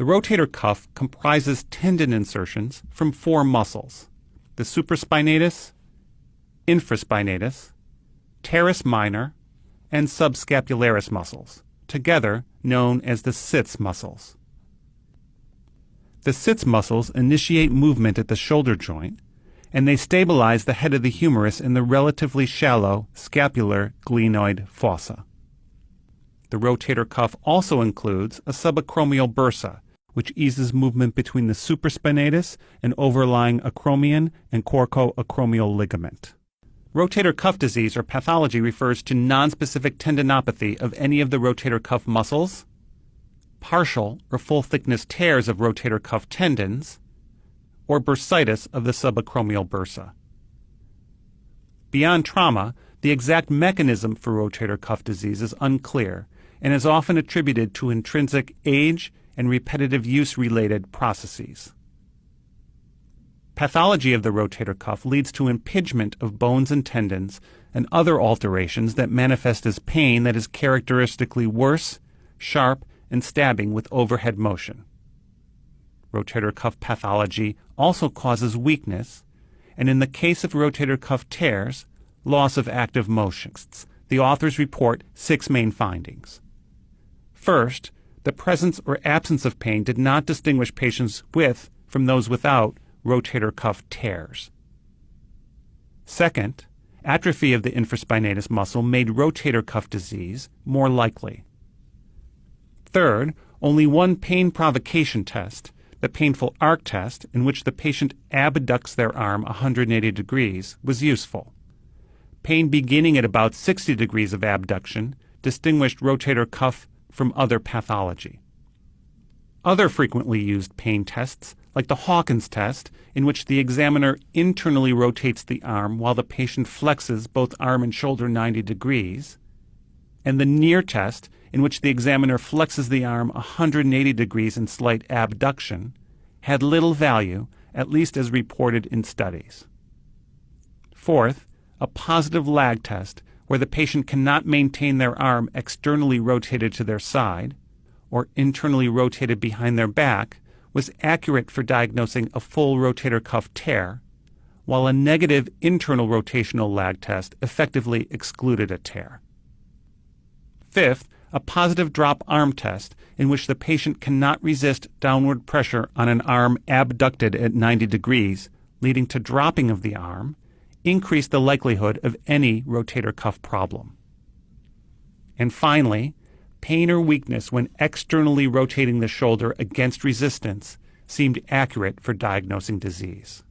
The rotator cuff comprises tendon insertions from four muscles: the supraspinatus, infraspinatus, teres minor, and subscapularis muscles, together known as the sits muscles. The sits muscles initiate movement at the shoulder joint, and they stabilize the head of the humerus in the relatively shallow scapular glenoid fossa. The rotator cuff also includes a subacromial bursa, which eases movement between the supraspinatus and overlying acromion and coracoacromial ligament. Rotator cuff disease or pathology refers to nonspecific tendinopathy of any of the rotator cuff muscles, partial or full-thickness tears of rotator cuff tendons, or bursitis of the subacromial bursa. Beyond trauma, the exact mechanism for rotator cuff disease is unclear and is often attributed to intrinsic age and repetitive use-related processes. Pathology of the rotator cuff leads to impingement of bones and tendons and other alterations that manifest as pain that is characteristically worse, sharp, and stabbing with overhead motion. Rotator cuff pathology also causes weakness, and in the case of rotator cuff tears, loss of active motions. The authors report 6 main findings. First, the presence or absence of pain did not distinguish patients with from those without rotator cuff tears. Second, atrophy of the infraspinatus muscle made rotator cuff disease more likely. Third, only one pain provocation test, the painful arc test, in which the patient abducts their arm 180 degrees, was useful. Pain beginning at about 60 degrees of abduction distinguished rotator cuff from other pathology. Other frequently used pain tests, like the HAWKINS test, in which the examiner internally rotates the arm while the patient flexes both arm and shoulder 90 degrees, and the NEAR test, in which the examiner flexes the arm 180 degrees in slight abduction, had little value, at least as reported in studies. Fourth, a positive lag test, where the patient cannot maintain their arm externally rotated to their side or internally rotated behind their back, was accurate for diagnosing a full rotator cuff tear, while a negative internal rotational lag test effectively excluded a tear. Fifth, a positive drop arm test in which the patient cannot resist downward pressure on an arm abducted at 90 degrees, leading to dropping of the arm, increased the likelihood of any rotator cuff problem. And finally, pain or weakness when externally rotating the shoulder against resistance seemed accurate for diagnosing disease.